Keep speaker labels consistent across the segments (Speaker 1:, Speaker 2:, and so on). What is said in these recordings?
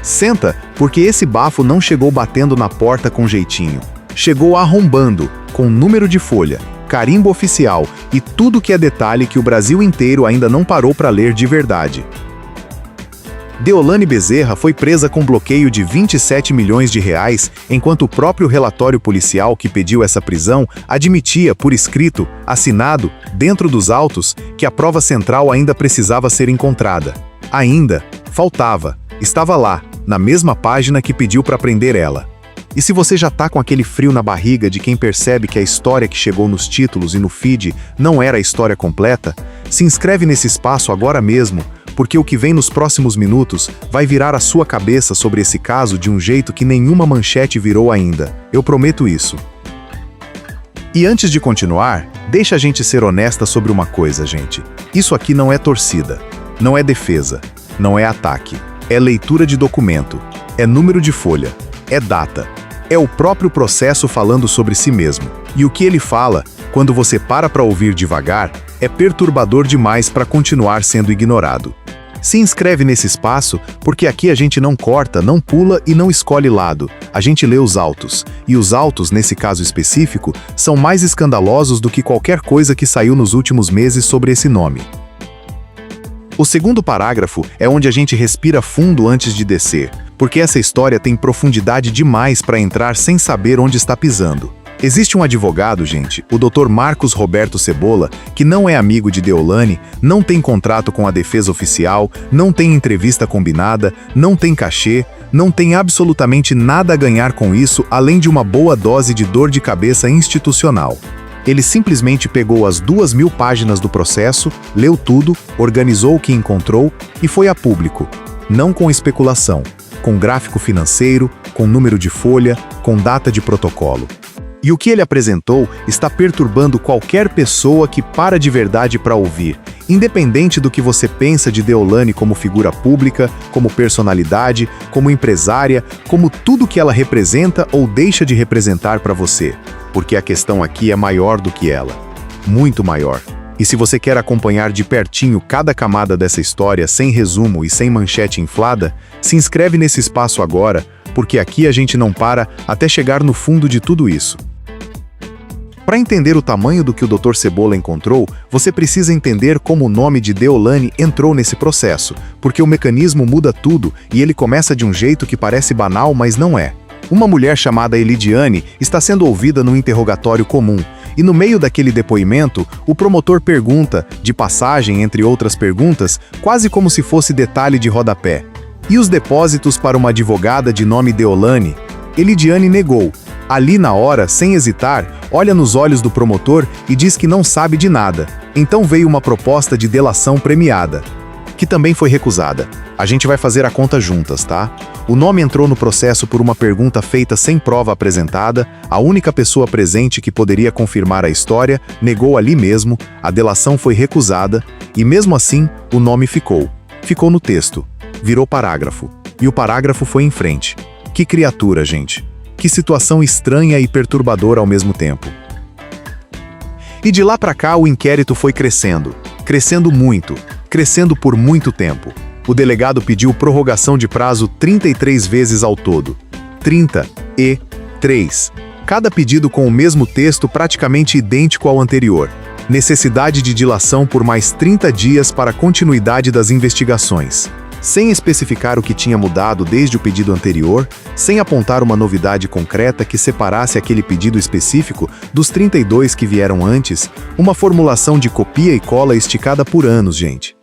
Speaker 1: Senta, porque esse bafo não chegou batendo na porta com jeitinho. Chegou arrombando, com número de folha, carimbo oficial e tudo que é detalhe que o Brasil inteiro ainda não parou para ler de verdade. Deolane Bezerra foi presa com bloqueio de 27 milhões de reais, enquanto o próprio relatório policial que pediu essa prisão admitia, por escrito, assinado, dentro dos autos, que a prova central ainda precisava ser encontrada. Ainda, faltava, estava lá, na mesma página que pediu para prender ela. E se você já tá com aquele frio na barriga de quem percebe que a história que chegou nos títulos e no feed não era a história completa, se inscreve nesse espaço agora mesmo, porque o que vem nos próximos minutos vai virar a sua cabeça sobre esse caso de um jeito que nenhuma manchete virou ainda. Eu prometo isso. E antes de continuar, deixa a gente ser honesta sobre uma coisa, gente. Isso aqui não é torcida, não é defesa, não é ataque. É leitura de documento, é número de folha, é data. É o próprio processo falando sobre si mesmo. E o que ele fala, quando você para ouvir devagar, é perturbador demais para continuar sendo ignorado. Se inscreve nesse espaço, porque aqui a gente não corta, não pula e não escolhe lado. A gente lê os autos. E os autos, nesse caso específico, são mais escandalosos do que qualquer coisa que saiu nos últimos meses sobre esse nome. O segundo parágrafo é onde a gente respira fundo antes de descer, porque essa história tem profundidade demais para entrar sem saber onde está pisando. Existe um advogado, gente, o Dr. Marcos Roberto Cebola, que não é amigo de Deolane, não tem contrato com a defesa oficial, não tem entrevista combinada, não tem cachê, não tem absolutamente nada a ganhar com isso, além de uma boa dose de dor de cabeça institucional. Ele simplesmente pegou as 2.000 páginas do processo, leu tudo, organizou o que encontrou e foi a público. Não com especulação, com gráfico financeiro, com número de folha, com data de protocolo. E o que ele apresentou está perturbando qualquer pessoa que para de verdade para ouvir, independente do que você pensa de Deolane como figura pública, como personalidade, como empresária, como tudo que ela representa ou deixa de representar para você. Porque a questão aqui é maior do que ela. Muito maior. E se você quer acompanhar de pertinho cada camada dessa história sem resumo e sem manchete inflada, se inscreve nesse espaço agora, porque aqui a gente não para até chegar no fundo de tudo isso. Para entender o tamanho do que o Dr. Cebola encontrou, você precisa entender como o nome de Deolane entrou nesse processo, porque o mecanismo muda tudo e ele começa de um jeito que parece banal, mas não é. Uma mulher chamada Elidiane está sendo ouvida num interrogatório comum, e no meio daquele depoimento, o promotor pergunta, de passagem entre outras perguntas, quase como se fosse detalhe de rodapé: "E os depósitos para uma advogada de nome Deolane?" Elidiane negou. Ali na hora, sem hesitar, olha nos olhos do promotor e diz que não sabe de nada. Então veio uma proposta de delação premiada, que também foi recusada. A gente vai fazer a conta juntas, tá? O nome entrou no processo por uma pergunta feita sem prova apresentada, a única pessoa presente que poderia confirmar a história negou ali mesmo, a delação foi recusada, e mesmo assim, o nome ficou. Ficou no texto. Virou parágrafo. E o parágrafo foi em frente. Que criatura, gente. Que situação estranha e perturbadora ao mesmo tempo. E de lá pra cá o inquérito foi crescendo. Crescendo muito. Crescendo por muito tempo. O delegado pediu prorrogação de prazo 33 vezes ao todo. 33. Cada pedido com o mesmo texto praticamente idêntico ao anterior. Necessidade de dilação por mais 30 dias para a continuidade das investigações. Sem especificar o que tinha mudado desde o pedido anterior, sem apontar uma novidade concreta que separasse aquele pedido específico dos 32 que vieram antes, uma formulação de copia e cola esticada por anos, gente.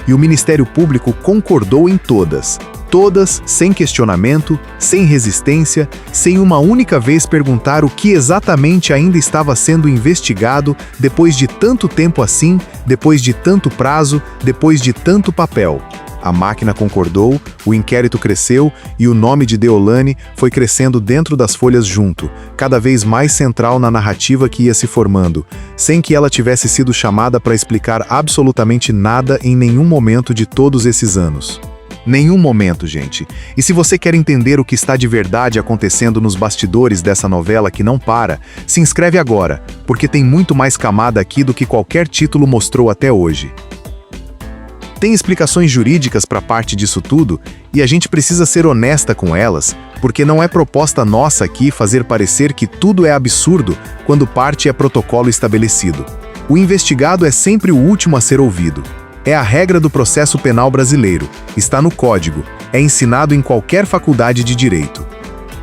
Speaker 1: E o Ministério Público concordou em todas. Todas, sem questionamento, sem resistência, sem uma única vez perguntar o que exatamente ainda estava sendo investigado depois de tanto tempo assim, depois de tanto prazo, depois de tanto papel. A máquina concordou, o inquérito cresceu e o nome de Deolane foi crescendo dentro das folhas junto, cada vez mais central na narrativa que ia se formando, sem que ela tivesse sido chamada para explicar absolutamente nada em nenhum momento de todos esses anos. Nenhum momento, gente. E se você quer entender o que está de verdade acontecendo nos bastidores dessa novela que não para, se inscreve agora, porque tem muito mais camada aqui do que qualquer título mostrou até hoje. Tem explicações jurídicas para parte disso tudo, e a gente precisa ser honesta com elas, porque não é proposta nossa aqui fazer parecer que tudo é absurdo quando parte é protocolo estabelecido. O investigado é sempre o último a ser ouvido. É a regra do processo penal brasileiro, está no Código, é ensinado em qualquer faculdade de direito.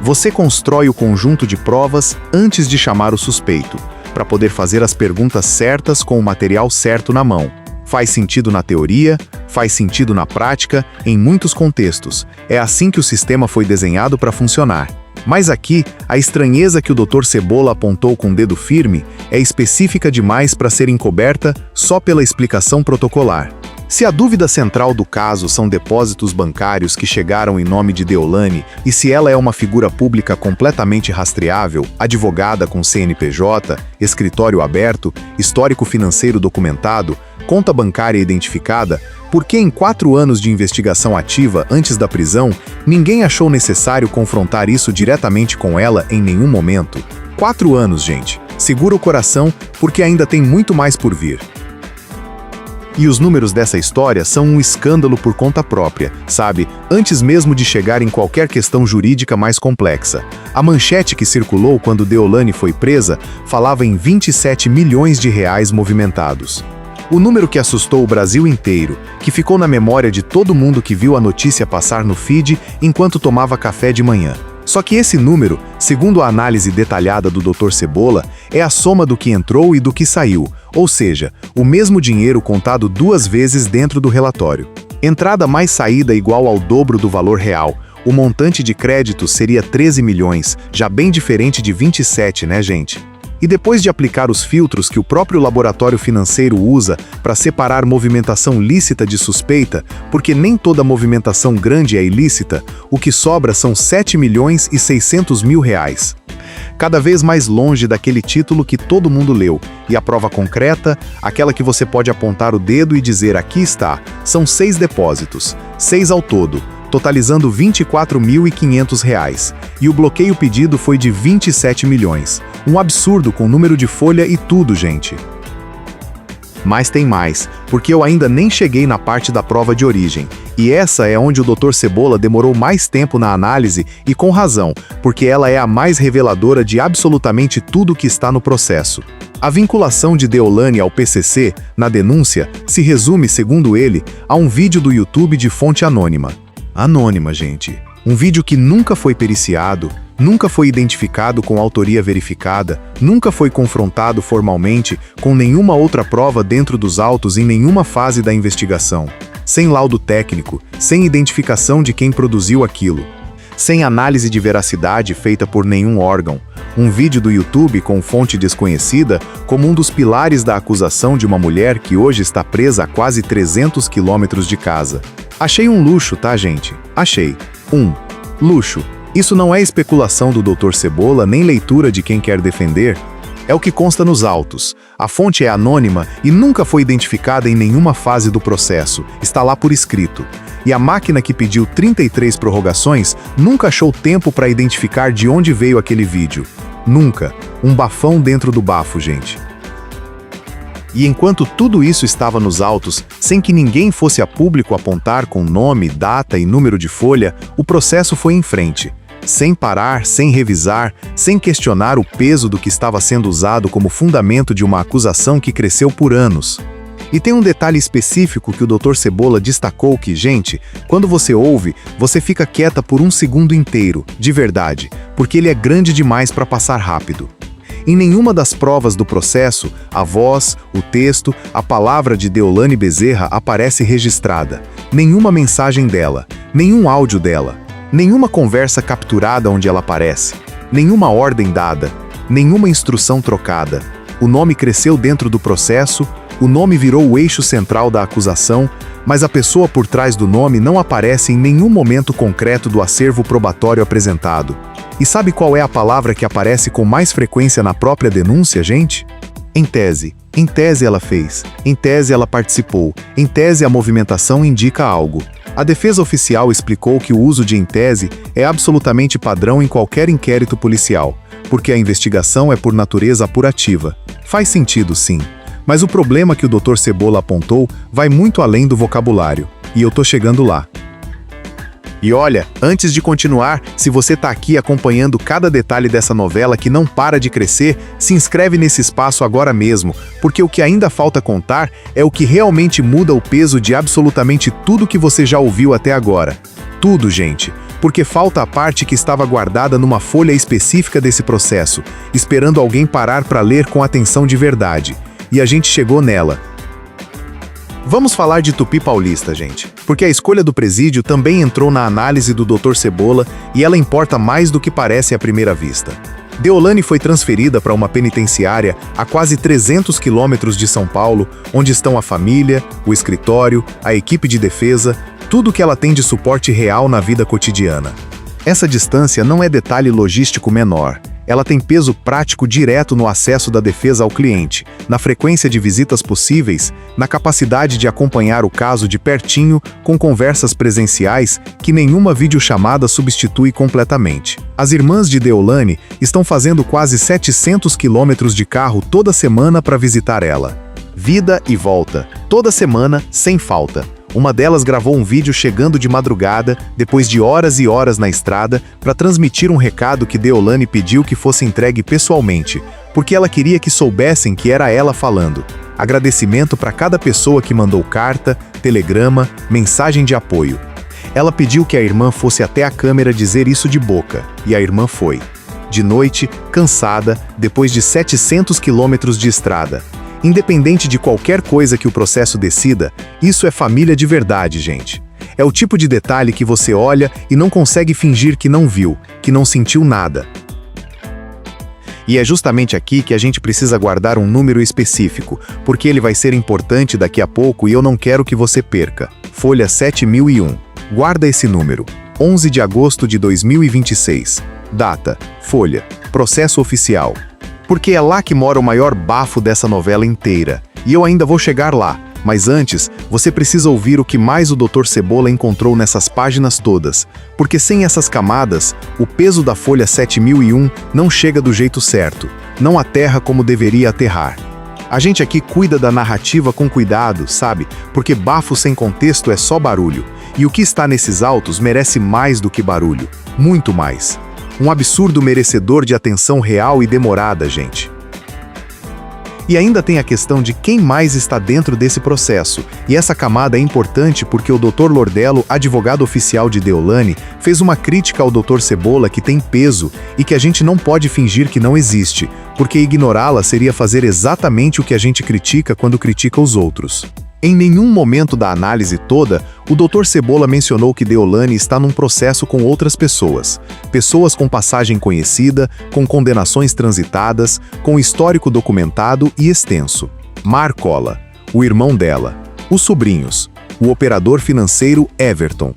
Speaker 1: Você constrói o conjunto de provas antes de chamar o suspeito, para poder fazer as perguntas certas com o material certo na mão. Faz sentido na teoria, faz sentido na prática, em muitos contextos. É assim que o sistema foi desenhado para funcionar. Mas aqui, a estranheza que o Dr. Cebola apontou com o dedo firme é específica demais para ser encoberta só pela explicação protocolar. Se a dúvida central do caso são depósitos bancários que chegaram em nome de Deolane e se ela é uma figura pública completamente rastreável, advogada com CNPJ, escritório aberto, histórico financeiro documentado, conta bancária identificada, por que em 4 anos de investigação ativa antes da prisão, ninguém achou necessário confrontar isso diretamente com ela em nenhum momento? 4 anos, gente. Segura o coração, porque ainda tem muito mais por vir. E os números dessa história são um escândalo por conta própria, sabe? Antes mesmo de chegar em qualquer questão jurídica mais complexa. A manchete que circulou quando Deolane foi presa falava em 27 milhões de reais movimentados. O número que assustou o Brasil inteiro, que ficou na memória de todo mundo que viu a notícia passar no feed enquanto tomava café de manhã. Só que esse número, segundo a análise detalhada do Dr. Cebola, é a soma do que entrou e do que saiu, ou seja, o mesmo dinheiro contado 2 vezes dentro do relatório. Entrada mais saída igual ao dobro do valor real. O montante de crédito seria 13 milhões, já bem diferente de 27, né, gente? E depois de aplicar os filtros que o próprio laboratório financeiro usa para separar movimentação lícita de suspeita, porque nem toda movimentação grande é ilícita, o que sobra são 7 milhões e 600 mil reais. Cada vez mais longe daquele título que todo mundo leu, e a prova concreta, aquela que você pode apontar o dedo e dizer aqui está, são 6 depósitos, 6 ao todo, totalizando R$ 24.500, e o bloqueio pedido foi de 27 milhões. Um absurdo com número de folha e tudo, gente. Mas tem mais, porque eu ainda nem cheguei na parte da prova de origem, e essa é onde o Dr. Cebola demorou mais tempo na análise, e com razão, porque ela é a mais reveladora de absolutamente tudo que está no processo. A vinculação de Deolane ao PCC, na denúncia, se resume, segundo ele, a um vídeo do YouTube de fonte anônima. Anônima, gente. Um vídeo que nunca foi periciado, nunca foi identificado com autoria verificada, nunca foi confrontado formalmente com nenhuma outra prova dentro dos autos em nenhuma fase da investigação. Sem laudo técnico, sem identificação de quem produziu aquilo. Sem análise de veracidade feita por nenhum órgão. Um vídeo do YouTube com fonte desconhecida como um dos pilares da acusação de uma mulher que hoje está presa a quase 300 quilômetros de casa. Achei um luxo, tá, gente? Achei. Luxo. Isso não é especulação do Dr. Cebola nem leitura de quem quer defender. É o que consta nos autos. A fonte é anônima e nunca foi identificada em nenhuma fase do processo. Está lá por escrito. E a máquina que pediu 33 prorrogações nunca achou tempo para identificar de onde veio aquele vídeo. Nunca. Um bafão dentro do bafo, gente. E enquanto tudo isso estava nos autos, sem que ninguém fosse a público apontar com nome, data e número de folha, o processo foi em frente. Sem parar, sem revisar, sem questionar o peso do que estava sendo usado como fundamento de uma acusação que cresceu por anos. E tem um detalhe específico que o Dr. Cebola destacou que, gente, quando você ouve, você fica quieta por 1 segundo inteiro, de verdade, porque ele é grande demais para passar rápido. Em nenhuma das provas do processo, a voz, o texto, a palavra de Deolane Bezerra aparece registrada. Nenhuma mensagem dela, nenhum áudio dela, nenhuma conversa capturada onde ela aparece, nenhuma ordem dada, nenhuma instrução trocada. O nome cresceu dentro do processo, o nome virou o eixo central da acusação, mas a pessoa por trás do nome não aparece em nenhum momento concreto do acervo probatório apresentado. E sabe qual é a palavra que aparece com mais frequência na própria denúncia, gente? Em tese. Em tese ela fez. Em tese ela participou. Em tese a movimentação indica algo. A defesa oficial explicou que o uso de em tese é absolutamente padrão em qualquer inquérito policial, porque a investigação é por natureza apurativa. Faz sentido, sim. Mas o problema que o Dr. Cebola apontou vai muito além do vocabulário, e eu tô chegando lá. E olha, antes de continuar, se você tá aqui acompanhando cada detalhe dessa novela que não para de crescer, se inscreve nesse espaço agora mesmo, porque o que ainda falta contar é o que realmente muda o peso de absolutamente tudo que você já ouviu até agora. Tudo, gente. Porque falta a parte que estava guardada numa folha específica desse processo, esperando alguém parar para ler com atenção de verdade. E a gente chegou nela. Vamos falar de Tupi Paulista, gente, porque a escolha do presídio também entrou na análise do Dr. Cebola e ela importa mais do que parece à primeira vista. Deolane foi transferida para uma penitenciária a quase 300 quilômetros de São Paulo, onde estão a família, o escritório, a equipe de defesa, tudo que ela tem de suporte real na vida cotidiana. Essa distância não é detalhe logístico menor. Ela tem peso prático direto no acesso da defesa ao cliente, na frequência de visitas possíveis, na capacidade de acompanhar o caso de pertinho com conversas presenciais que nenhuma videochamada substitui completamente. As irmãs de Deolane estão fazendo quase 700 quilômetros de carro toda semana para visitar ela. Vida e volta, toda semana, sem falta. Uma delas gravou um vídeo chegando de madrugada, depois de horas e horas na estrada, para transmitir um recado que Deolane pediu que fosse entregue pessoalmente, porque ela queria que soubessem que era ela falando. Agradecimento para cada pessoa que mandou carta, telegrama, mensagem de apoio. Ela pediu que a irmã fosse até a câmera dizer isso de boca, e a irmã foi. De noite, cansada, depois de 700 quilômetros de estrada. Independente de qualquer coisa que o processo decida, isso é família de verdade, gente. É o tipo de detalhe que você olha e não consegue fingir que não viu, que não sentiu nada. E é justamente aqui que a gente precisa guardar um número específico, porque ele vai ser importante daqui a pouco e eu não quero que você perca. Folha 7001. Guarda esse número. 11 de agosto de 2026. Data. Folha. Processo oficial. Porque é lá que mora o maior bafo dessa novela inteira. E eu ainda vou chegar lá, mas antes, você precisa ouvir o que mais o Dr. Cebola encontrou nessas páginas todas, porque sem essas camadas, o peso da folha 7001 não chega do jeito certo, não aterra como deveria aterrar. A gente aqui cuida da narrativa com cuidado, sabe? Porque bafo sem contexto é só barulho, e o que está nesses autos merece mais do que barulho, muito mais. Um absurdo merecedor de atenção real e demorada, gente. E ainda tem a questão de quem mais está dentro desse processo, e essa camada é importante porque o Dr. Lordello, advogado oficial de Deolane, fez uma crítica ao Dr. Cebola que tem peso e que a gente não pode fingir que não existe, porque ignorá-la seria fazer exatamente o que a gente critica quando critica os outros. Em nenhum momento da análise toda, o Dr. Cebola mencionou que Deolane está num processo com outras pessoas. Pessoas com passagem conhecida, com condenações transitadas, com histórico documentado e extenso. Marcola, o irmão dela, os sobrinhos, o operador financeiro Everton.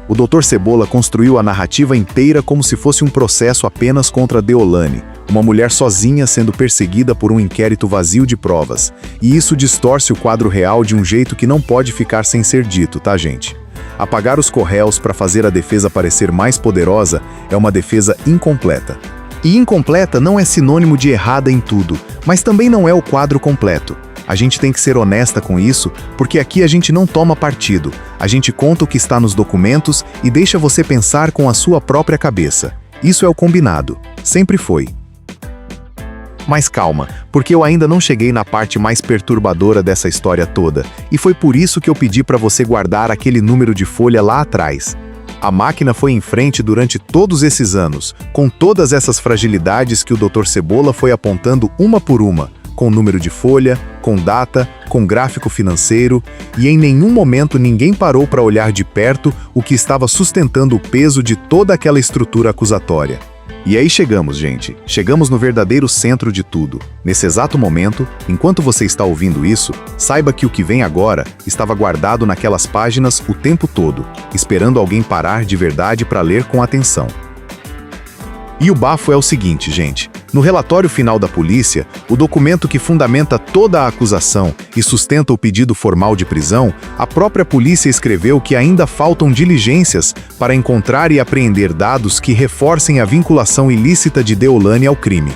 Speaker 1: O Dr. Cebola construiu a narrativa inteira como se fosse um processo apenas contra Deolane, uma mulher sozinha sendo perseguida por um inquérito vazio de provas. E isso distorce o quadro real de um jeito que não pode ficar sem ser dito, tá, gente? Apagar os corréus para fazer a defesa parecer mais poderosa é uma defesa incompleta. E incompleta não é sinônimo de errada em tudo, mas também não é o quadro completo. A gente tem que ser honesta com isso, porque aqui a gente não toma partido. A gente conta o que está nos documentos e deixa você pensar com a sua própria cabeça. Isso é o combinado. Sempre foi. Mas calma, porque eu ainda não cheguei na parte mais perturbadora dessa história toda, e foi por isso que eu pedi para você guardar aquele número de folha lá atrás. A máquina foi em frente durante todos esses anos, com todas essas fragilidades que o Dr. Cebola foi apontando uma por uma, com número de folha, com data, com gráfico financeiro, e em nenhum momento ninguém parou para olhar de perto o que estava sustentando o peso de toda aquela estrutura acusatória. E aí chegamos, gente. Chegamos no verdadeiro centro de tudo. Nesse exato momento, enquanto você está ouvindo isso, saiba que o que vem agora estava guardado naquelas páginas o tempo todo, esperando alguém parar de verdade para ler com atenção. E o bafo é o seguinte, gente. No relatório final da polícia, o documento que fundamenta toda a acusação e sustenta o pedido formal de prisão, a própria polícia escreveu que ainda faltam diligências para encontrar e apreender dados que reforcem a vinculação ilícita de Deolane ao crime.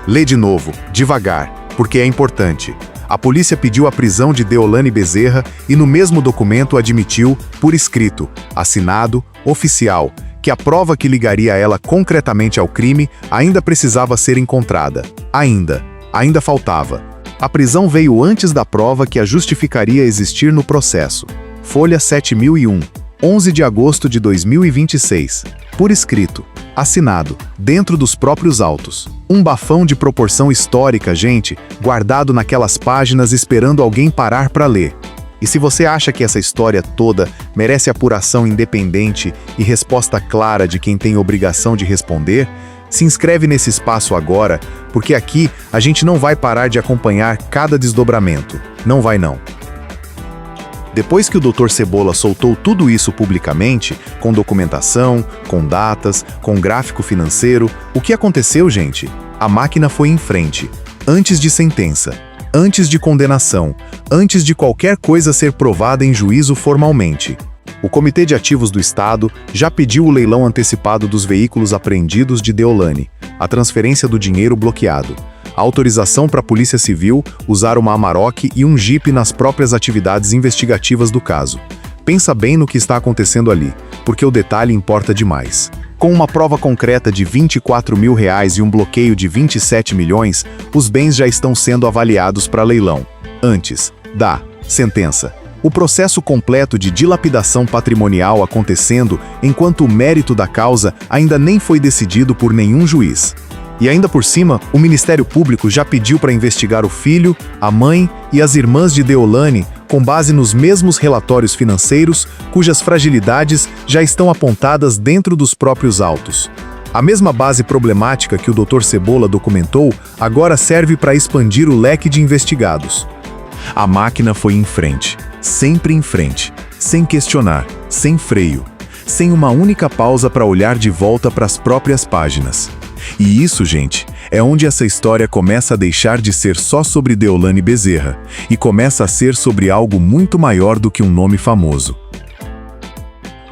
Speaker 1: Lê de novo, devagar, porque é importante. A polícia pediu a prisão de Deolane Bezerra e no mesmo documento admitiu, por escrito, assinado, oficial, que a prova que ligaria ela concretamente ao crime ainda precisava ser encontrada. Ainda faltava. A prisão veio antes da prova que a justificaria existir no processo. Folha 7001, 11 de agosto de 2026. Por escrito, assinado, dentro dos próprios autos. Um bafão de proporção histórica, gente, guardado naquelas páginas esperando alguém parar para ler. E se você acha que essa história toda merece apuração independente e resposta clara de quem tem obrigação de responder, se inscreve nesse espaço agora, porque aqui a gente não vai parar de acompanhar cada desdobramento. Não vai não. Depois que o Dr. Cebola soltou tudo isso publicamente, com documentação, com datas, com gráfico financeiro, o que aconteceu, gente? A máquina foi em frente. Antes de sentença, antes de condenação, antes de qualquer coisa ser provada em juízo formalmente. O Comitê de Ativos do Estado já pediu o leilão antecipado dos veículos apreendidos de Deolane, a transferência do dinheiro bloqueado, a autorização para a Polícia Civil usar uma Amarok e um Jeep nas próprias atividades investigativas do caso. Pensa bem no que está acontecendo ali, porque o detalhe importa demais. Com uma prova concreta de R$24 mil e um bloqueio de 27 milhões, os bens já estão sendo avaliados para leilão. Antes da sentença. O processo completo de dilapidação patrimonial acontecendo enquanto o mérito da causa ainda nem foi decidido por nenhum juiz. E ainda por cima, o Ministério Público já pediu para investigar o filho, a mãe e as irmãs de Deolane com base nos mesmos relatórios financeiros, cujas fragilidades já estão apontadas dentro dos próprios autos. A mesma base problemática que o Dr. Cebola documentou agora serve para expandir o leque de investigados. A máquina foi em frente, sempre em frente, sem questionar, sem freio, sem uma única pausa para olhar de volta para as próprias páginas. E isso, gente, é onde essa história começa a deixar de ser só sobre Deolane Bezerra e começa a ser sobre algo muito maior do que um nome famoso.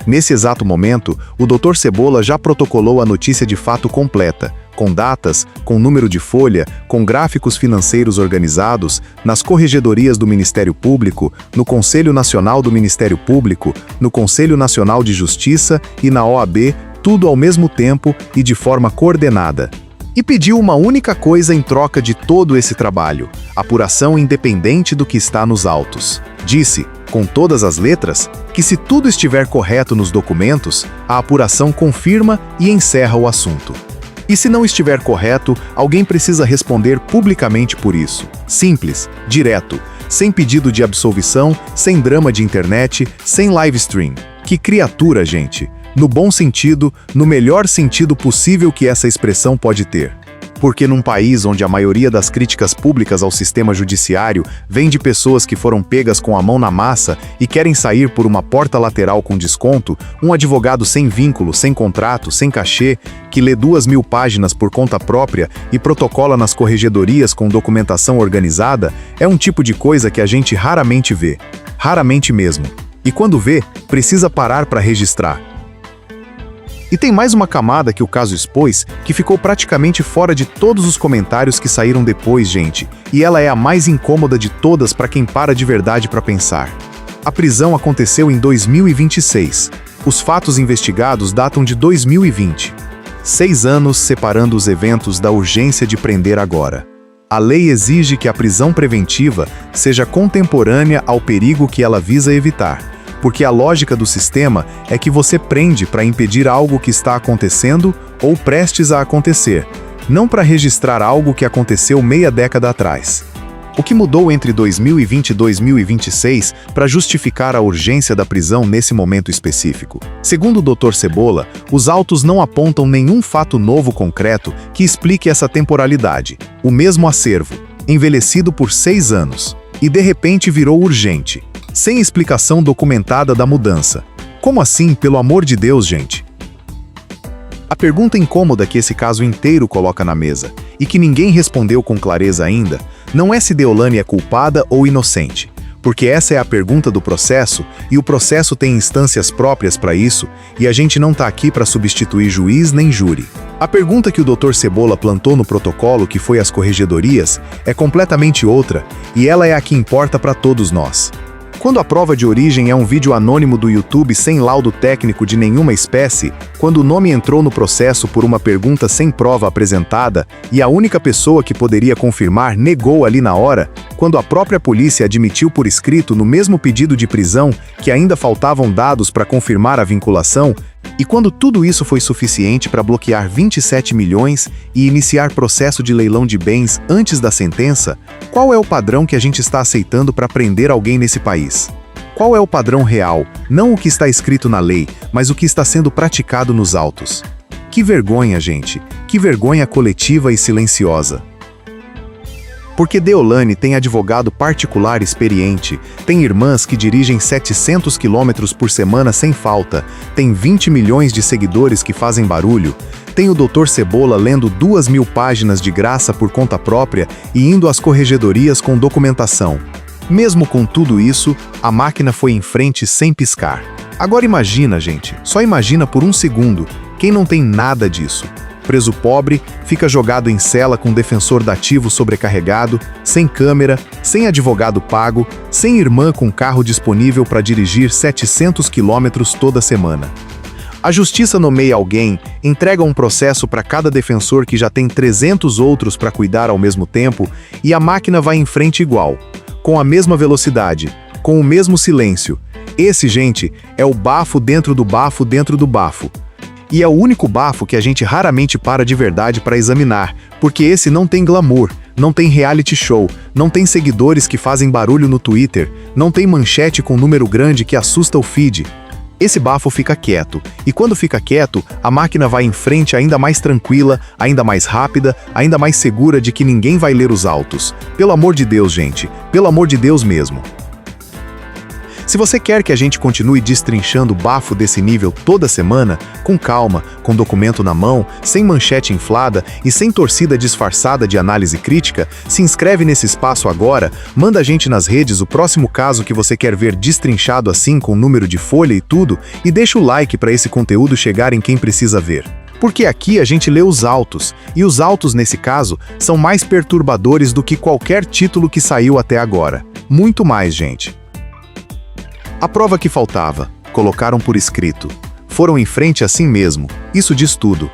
Speaker 1: Nesse exato momento, o Dr. Cebola já protocolou a notícia de fato completa, com datas, com número de folha, com gráficos financeiros organizados, nas corregedorias do Ministério Público, no Conselho Nacional do Ministério Público, no Conselho Nacional de Justiça e na OAB, tudo ao mesmo tempo e de forma coordenada. E pediu uma única coisa em troca de todo esse trabalho: apuração independente do que está nos autos. Disse, com todas as letras, que se tudo estiver correto nos documentos, a apuração confirma e encerra o assunto. E se não estiver correto, alguém precisa responder publicamente por isso. Simples, direto, sem pedido de absolvição, sem drama de internet, sem live stream. Que criatura, gente! No bom sentido, no melhor sentido possível que essa expressão pode ter. Porque num país onde a maioria das críticas públicas ao sistema judiciário vem de pessoas que foram pegas com a mão na massa e querem sair por uma porta lateral com desconto, um advogado sem vínculo, sem contrato, sem cachê, que lê 2.000 páginas por conta própria e protocola nas corregedorias com documentação organizada, é um tipo de coisa que a gente raramente vê. Raramente mesmo. E quando vê, precisa parar para registrar. E tem mais uma camada que o caso expôs, que ficou praticamente fora de todos os comentários que saíram depois, gente, e ela é a mais incômoda de todas para quem para de verdade para pensar. A prisão aconteceu em 2026. Os fatos investigados datam de 2020. 6 anos separando os eventos da urgência de prender agora. A lei exige que a prisão preventiva seja contemporânea ao perigo que ela visa evitar. Porque a lógica do sistema é que você prende para impedir algo que está acontecendo ou prestes a acontecer, não para registrar algo que aconteceu meia década atrás. O que mudou entre 2020 e 2026 para justificar a urgência da prisão nesse momento específico? Segundo o Dr. Cebola, os autos não apontam nenhum fato novo concreto que explique essa temporalidade. O mesmo acervo, envelhecido por 6 anos, e de repente virou urgente. Sem explicação documentada da mudança. Como assim, pelo amor de Deus, gente? A pergunta incômoda que esse caso inteiro coloca na mesa, e que ninguém respondeu com clareza ainda, não é se Deolane é culpada ou inocente, porque essa é a pergunta do processo, e o processo tem instâncias próprias para isso, e a gente não está aqui para substituir juiz nem júri. A pergunta que o Dr. Cebola plantou no protocolo, que foi às corregedorias, é completamente outra, e ela é a que importa para todos nós. Quando a prova de origem é um vídeo anônimo do YouTube sem laudo técnico de nenhuma espécie, quando o nome entrou no processo por uma pergunta sem prova apresentada e a única pessoa que poderia confirmar negou ali na hora, quando a própria polícia admitiu por escrito no mesmo pedido de prisão que ainda faltavam dados para confirmar a vinculação, e quando tudo isso foi suficiente para bloquear 27 milhões e iniciar processo de leilão de bens antes da sentença, qual é o padrão que a gente está aceitando para prender alguém nesse país? Qual é o padrão real, não o que está escrito na lei, mas o que está sendo praticado nos autos? Que vergonha, gente! Que vergonha coletiva e silenciosa! Porque Deolane tem advogado particular experiente, tem irmãs que dirigem 700 quilômetros por semana sem falta, tem 20 milhões de seguidores que fazem barulho, tem o Dr. Cebola lendo 2.000 páginas de graça por conta própria e indo às corregedorias com documentação. Mesmo com tudo isso, a máquina foi em frente sem piscar. Agora imagina, gente, só imagina por um segundo, quem não tem nada disso. Preso pobre, fica jogado em cela com defensor dativo sobrecarregado, sem câmera, sem advogado pago, sem irmã com carro disponível para dirigir 700 quilômetros toda semana. A justiça nomeia alguém, entrega um processo para cada defensor que já tem 300 outros para cuidar ao mesmo tempo, e a máquina vai em frente igual, com a mesma velocidade, com o mesmo silêncio. Esse, gente, é o bafo dentro do bafo dentro do bafo. E é o único bafo que a gente raramente para de verdade para examinar, porque esse não tem glamour, não tem reality show, não tem seguidores que fazem barulho no Twitter, não tem manchete com número grande que assusta o feed. Esse bafo fica quieto, e quando fica quieto, a máquina vai em frente ainda mais tranquila, ainda mais rápida, ainda mais segura de que ninguém vai ler os autos. Pelo amor de Deus, gente, pelo amor de Deus mesmo. Se você quer que a gente continue destrinchando o bafo desse nível toda semana, com calma, com documento na mão, sem manchete inflada e sem torcida disfarçada de análise crítica, se inscreve nesse espaço agora, manda a gente nas redes o próximo caso que você quer ver destrinchado assim com número de folha e tudo, e deixa o like para esse conteúdo chegar em quem precisa ver. Porque aqui a gente lê os autos, e os autos nesse caso são mais perturbadores do que qualquer título que saiu até agora. Muito mais, gente. A prova que faltava, colocaram por escrito. Foram em frente assim mesmo, isso diz tudo.